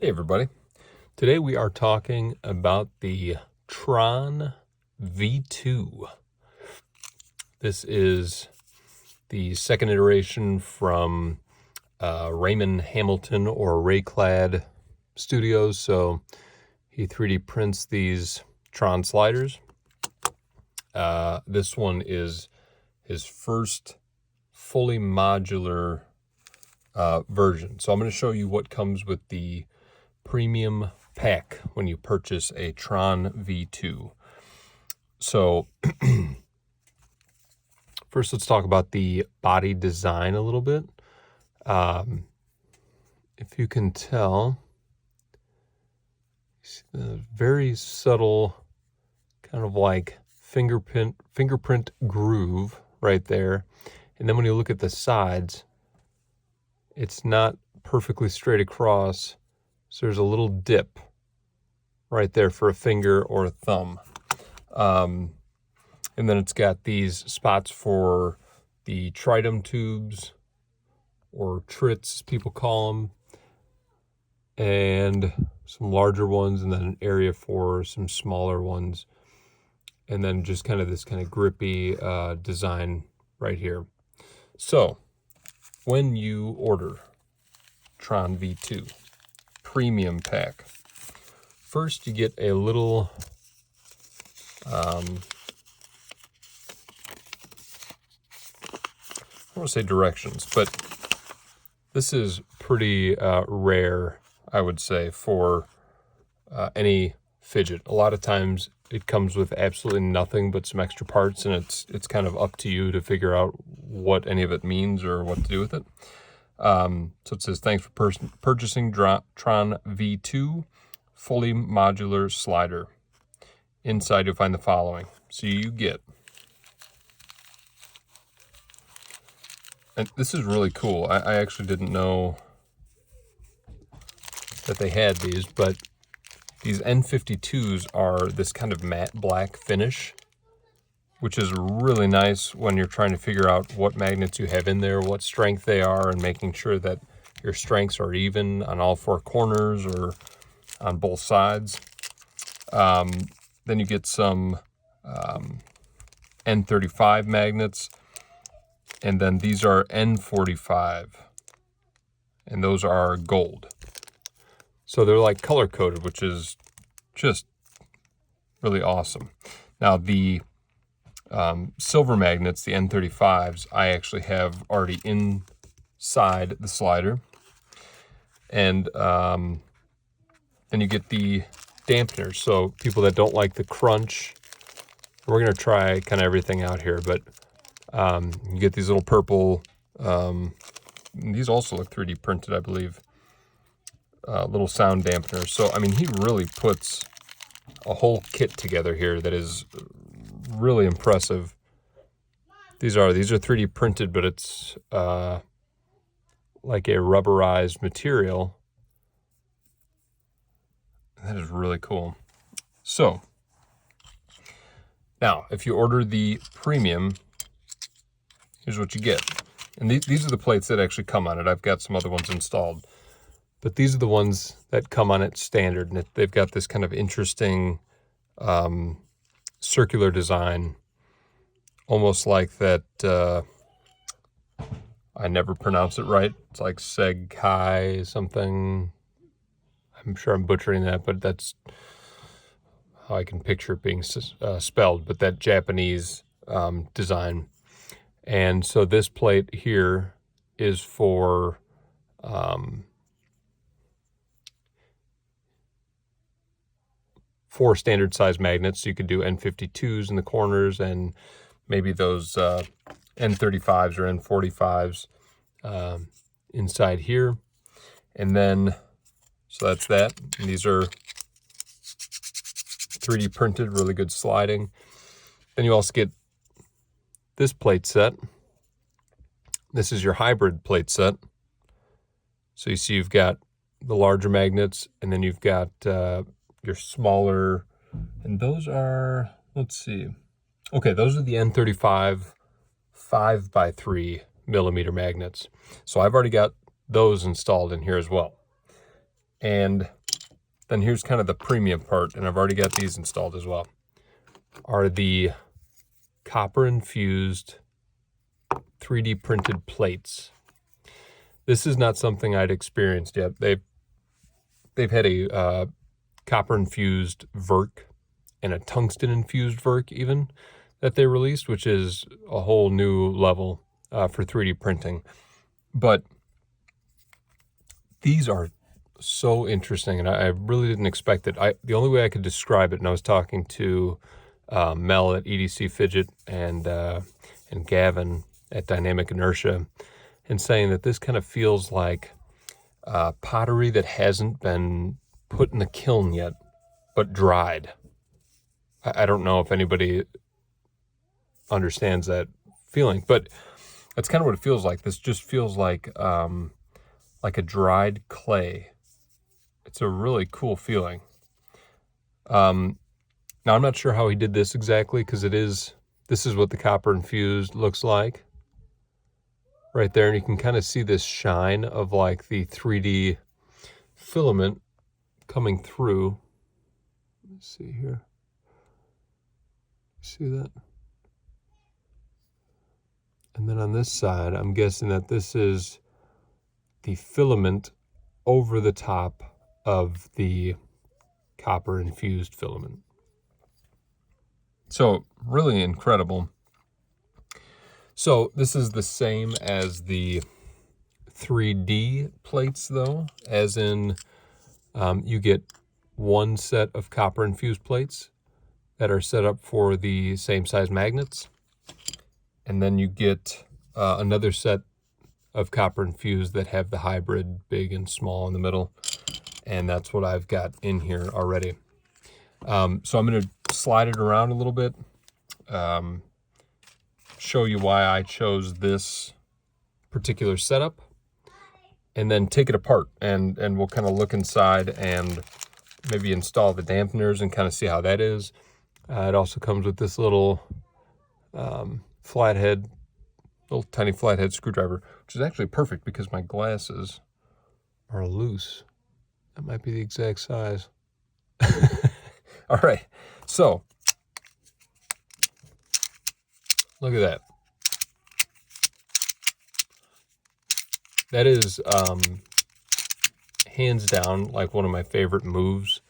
Hey everybody. Today we are talking about the Tron v2. This is the second iteration from Raymond Hamilton or Rayclad Studios. So he 3D prints these Tron sliders. This one is his first fully modular version. So I'm going to show you what comes with the premium pack when you purchase a Tron v2. So first let's talk about the body design a little bit. If you can tell, a very subtle kind of like fingerprint groove right there. And then when you look at the sides, it's not perfectly straight across. So there's a little dip right there for a finger or a thumb. And then it's got these spots for the tritum tubes, or trits, as people call them, and some larger ones, and then an area for some smaller ones. And then just kind of this kind of grippy design right here. So when you order Tron v2 premium pack, first you get a little I don't want to say directions, but this is pretty rare, I would say, for any fidget. A lot of times it comes with absolutely nothing but some extra parts, and it's kind of up to you to figure out what any of it means or what to do with it. So it says, thanks for purchasing Tron v2 fully modular slider. Inside you'll find the following. So you get, and this is really cool. I actually didn't know that they had these, but these N52s are this kind of matte black finish, which is really nice when you're trying to figure out what magnets you have in there, what strength they are, and making sure that your strengths are even on all four corners or on both sides. Then you get some N35 magnets, and then these are N45, and those are gold. So they're like color-coded, which is just really awesome. Now the silver magnets, the N35s, I actually have already inside the slider. And then you get the dampeners. So people that don't like the crunch, we're going to try kind of everything out here, but you get these little purple, these also look 3D printed, I believe, little sound dampeners. So, I mean, he really puts a whole kit together here that is really impressive. These are 3D printed, but it's like a rubberized material. That is really cool. So now, if you order the premium, here's what you get. And these are the plates that actually come on it. I've got some other ones installed, but these are the ones that come on it standard. And they've got this kind of interesting circular design, almost like that, I never pronounce it right. It's like Segkai something. I'm sure I'm butchering that, but that's how I can picture it being spelled, but that Japanese design. And so this plate here is for four standard size magnets. So you could do N52s in the corners, and maybe those N35s or N45s inside here. And then, so that's that. And these are 3D printed, really good sliding. Then you also get this plate set. This is your hybrid plate set. So you see you've got the larger magnets, and then you've got your smaller, and those are, let's see. Okay, those are the N35 5x3 millimeter magnets. So I've already got those installed in here as well. And then here's kind of the premium part, and I've already got these installed as well, are the copper infused 3D printed plates. This is not something I'd experienced yet. They've had a copper infused Verk and a tungsten infused Verk even that they released, which is a whole new level for 3D printing. But these are so interesting, and I really didn't expect it. The only way I could describe it, and I was talking to Mel at EDC Fidget and Gavin at Dynamic Inertia, and saying that this kind of feels like pottery that hasn't been put in the kiln yet, but dried. I don't know if anybody understands that feeling, but that's kind of what it feels like. This just feels like a dried clay. It's a really cool feeling. Now, I'm not sure how he did this exactly, because this is what the copper infused looks like right there. And you can kind of see this shine of like the 3D filament coming through. Let's see here. See that? And then on this side, I'm guessing that this is the filament over the top of the copper infused filament. So really incredible. So this is the same as the 3D plates though, as in you get one set of copper infused plates that are set up for the same size magnets. And then you get another set of copper infused that have the hybrid big and small in the middle. And that's what I've got in here already. So I'm going to slide it around a little bit, show you why I chose this particular setup, and then take it apart and we'll kind of look inside and maybe install the dampeners and kind of see how that is. It also comes with this little little tiny flathead screwdriver, which is actually perfect because my glasses are loose. That might be the exact size. All right, so look at that. That is hands down like one of my favorite moves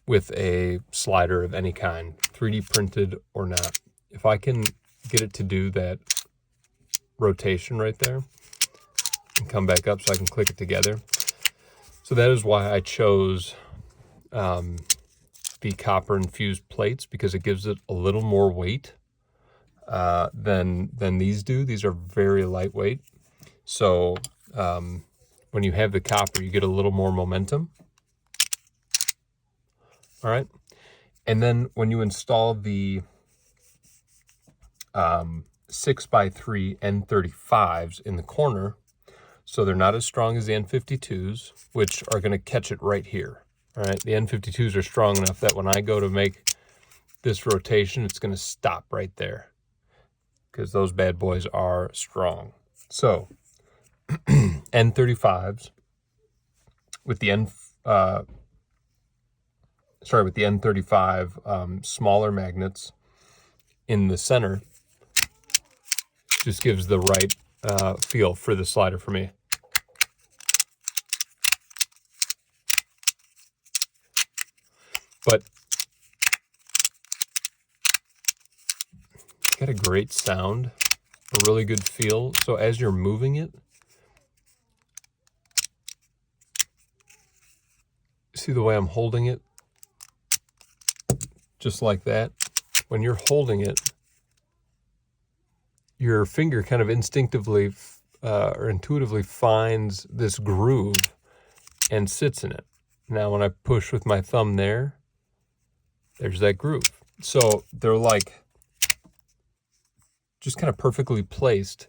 with a slider of any kind, 3D printed or not. If I can get it to do that rotation right there and come back up so I can click it together. So that is why I chose the copper infused plates, because it gives it a little more weight than these do. These are very lightweight. So when you have the copper, you get a little more momentum. All right. And then when you install the 6x3 N35s in the corner, so they're not as strong as the N52s, which are going to catch it right here. All right. The N52s are strong enough that when I go to make this rotation, it's going to stop right there because those bad boys are strong. So N35s with the N35 smaller magnets in the center just gives the right feel for the slider for me. But it's got a great sound, a really good feel. So as you're moving it, see the way I'm holding it? Just like that. When you're holding it, your finger kind of instinctively or intuitively finds this groove and sits in it. Now when I push with my thumb there, there's that groove. So they're like just kind of perfectly placed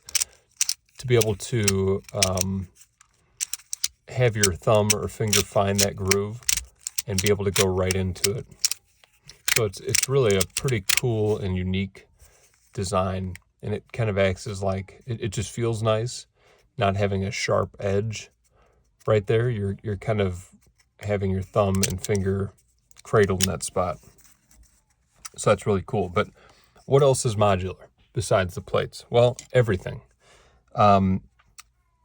to be able to have your thumb or finger find that groove and be able to go right into it. So it's really a pretty cool and unique design, and it kind of acts as like, it just feels nice not having a sharp edge right there. You're kind of having your thumb and finger cradled in that spot. So that's really cool. But what else is modular besides the plates? Well, everything.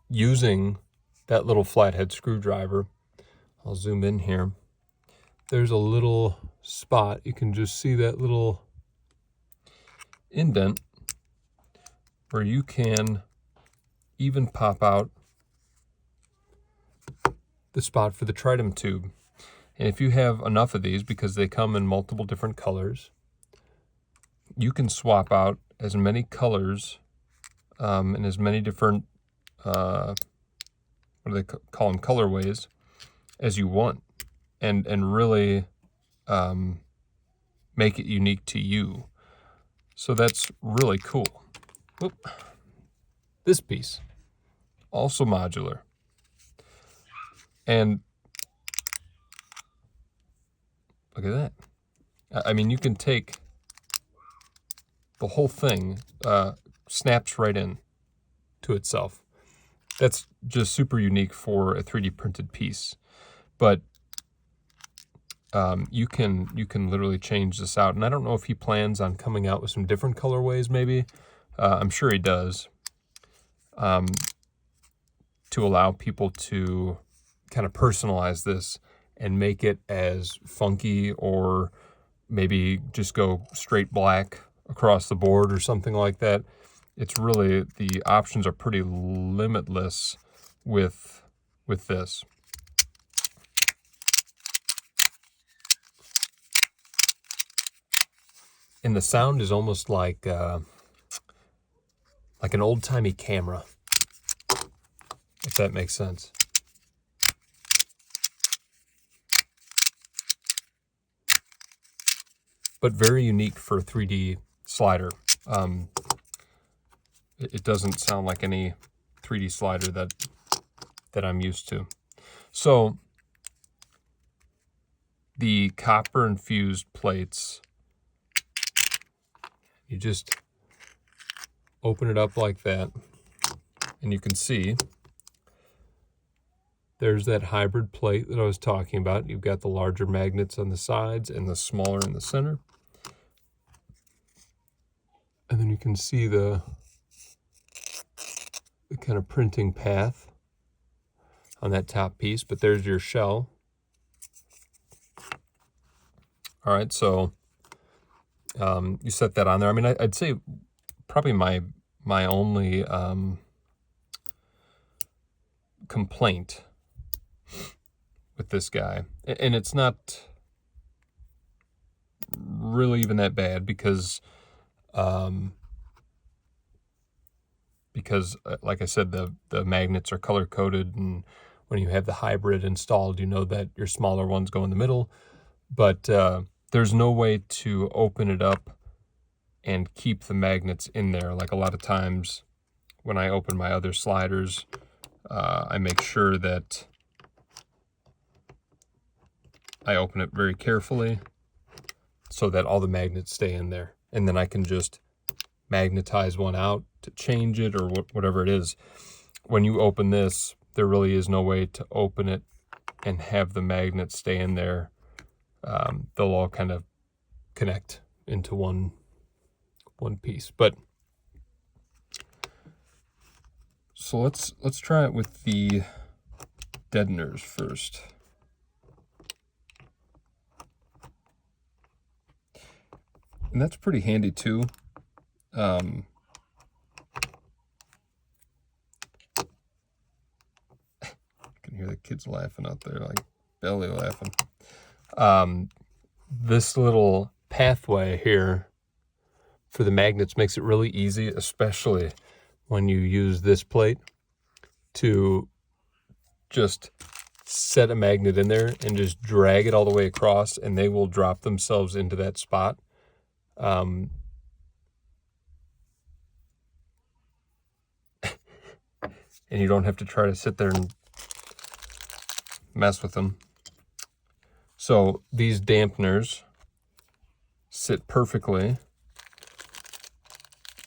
Using that little flathead screwdriver, I'll zoom in here. There's a little spot. You can just see that little indent where you can even pop out the spot for the trident tube. And if you have enough of these, because they come in multiple different colors, you can swap out as many colors and as many different, what do they call them, colorways, as you want, and really make it unique to you. So that's really cool. Whoop. This piece, also modular. And look at that. I mean, you can take the whole thing, snaps right in to itself. That's just super unique for a 3D printed piece. But you can literally change this out. And I don't know if he plans on coming out with some different colorways maybe. I'm sure he does. To allow people to kind of personalize this and make it as funky, or maybe just go straight black across the board or something like that. It's really, the options are pretty limitless with this. And the sound is almost like an old-timey camera, if that makes sense. But very unique for a 3D slider. It doesn't sound like any 3D slider that I'm used to. So the copper infused plates, you just open it up like that, and you can see there's that hybrid plate that I was talking about. You've got the larger magnets on the sides and the smaller in the center. And then you can see the kind of printing path on that top piece, but there's your shell. All right, so you set that on there. I mean, I'd say probably my only complaint with this guy, and it's not really even that bad, because like I said, the magnets are color coded, and when you have the hybrid installed, you know that your smaller ones go in the middle. But there's no way to open it up and keep the magnets in there. Like a lot of times when I open my other sliders, I make sure that I open it very carefully so that all the magnets stay in there. And then I can just magnetize one out to change it, or whatever it is. When you open this, there really is no way to open it and have the magnets stay in there. They'll all kind of connect into one piece. But so let's try it with the deadeners first. And that's pretty handy too. You can hear the kids laughing out there, like belly laughing. This little pathway here for the magnets makes it really easy, especially when you use this plate, to just set a magnet in there and just drag it all the way across, and they will drop themselves into that spot. And you don't have to try to sit there and mess with them. So these dampeners sit perfectly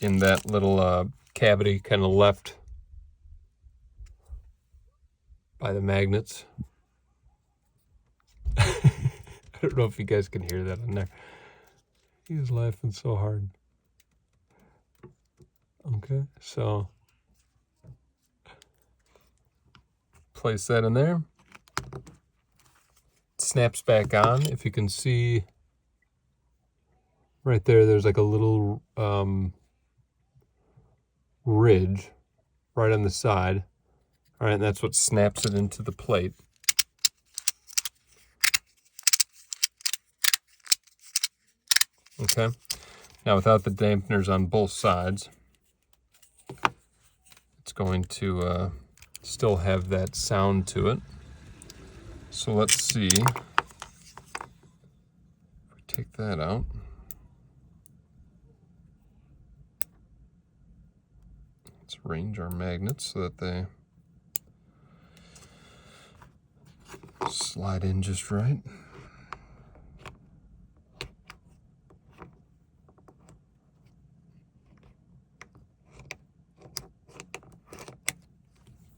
in that little cavity kind of left by the magnets. I don't know if you guys can hear that in there. He is laughing so hard. Okay, so place that in there. Snaps back on. If you can see right there, there's like a little ridge right on the side. All right, and that's what snaps it into the plate. Okay, now without the dampeners on both sides, it's going to still have that sound to it. So let's see. If we take that out. Let's arrange our magnets so that they slide in just right.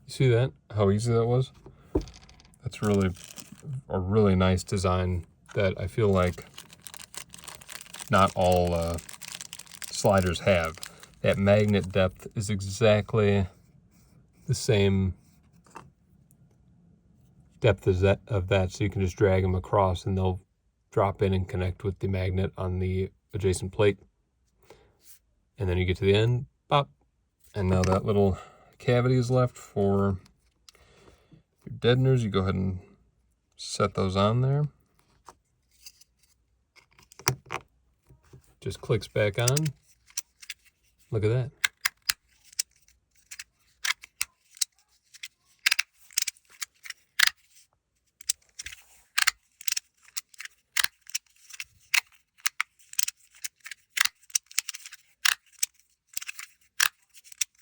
You see that? How easy that was? That's really a really nice design that I feel like not all sliders have. That magnet depth is exactly the same depth as that, so you can just drag them across and they'll drop in and connect with the magnet on the adjacent plate. And then you get to the end, pop, and now that little cavity is left for your deadeners. You go ahead and set those on there. Just clicks back on. Look at that.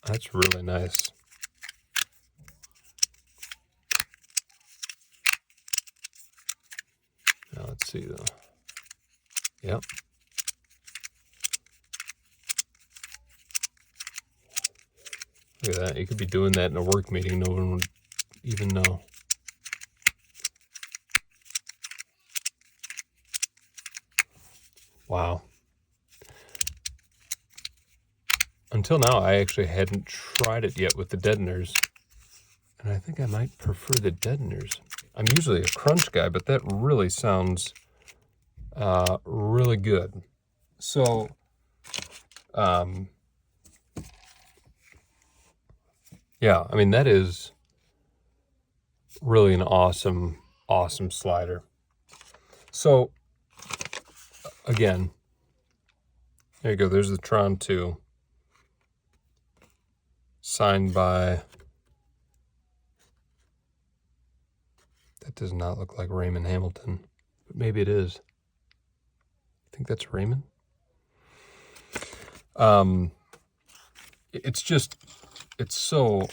That's really nice. Now let's see though. Yep. Look at that. You could be doing that in a work meeting. No one would even know. Wow. Until now, I actually hadn't tried it yet with the deadeners. And I think I might prefer the deadeners. I'm usually a crunch guy, but that really sounds really good. So, yeah, I mean, that is really an awesome, awesome slider. So, again, there you go. There's the Tron 2. Signed by, that does not look like Raymond Hamilton, but maybe it is. I think that's Raymond. It's so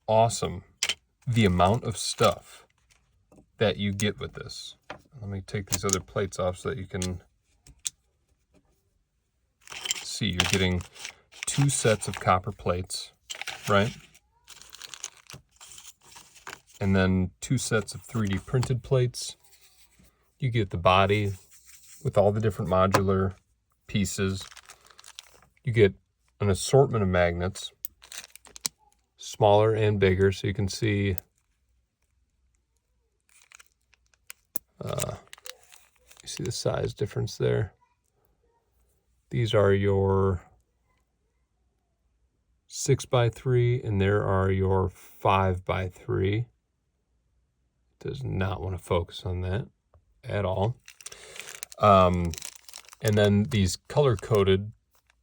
awesome, the amount of stuff that you get with this. Let me take these other plates off so that you can see. You're getting 2 sets of copper plates, right? And then 2 sets of 3D printed plates. You get the body with all the different modular pieces. You get an assortment of magnets, smaller and bigger, so you can see you see the size difference there. These are your 6x3 and there are your 5x3. Does not want to focus on that at all. And then these color-coded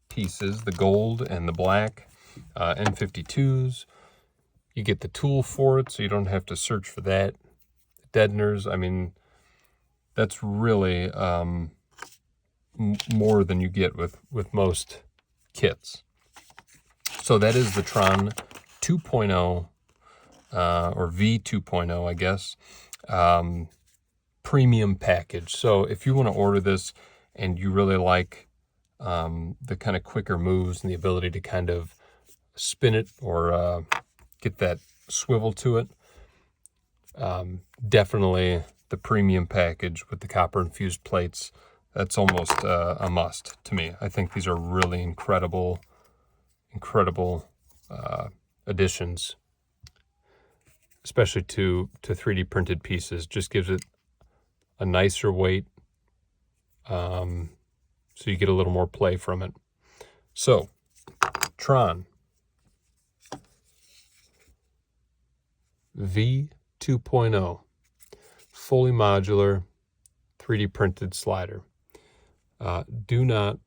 pieces, the gold and the black, N52s. You get the tool for it, so you don't have to search for that. Deadeners, I mean, that's really more than you get with most kits. So that is the Tron 2.0, or v2.0, I guess, premium package. So if you want to order this and you really like the kind of quicker moves and the ability to kind of spin it or get that swivel to it, definitely the premium package with the copper infused plates, that's almost a must to me. I think these are really incredible additions, especially to 3D printed pieces. Just gives it a nicer weight, so you get a little more play from it. So, Tron v2.0, fully modular 3D printed slider. Do not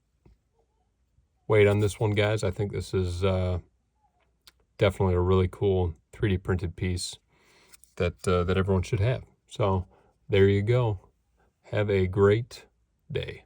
wait on this one, guys. I think this is definitely a really cool 3D printed piece that that everyone should have. So there you go. Have a great day.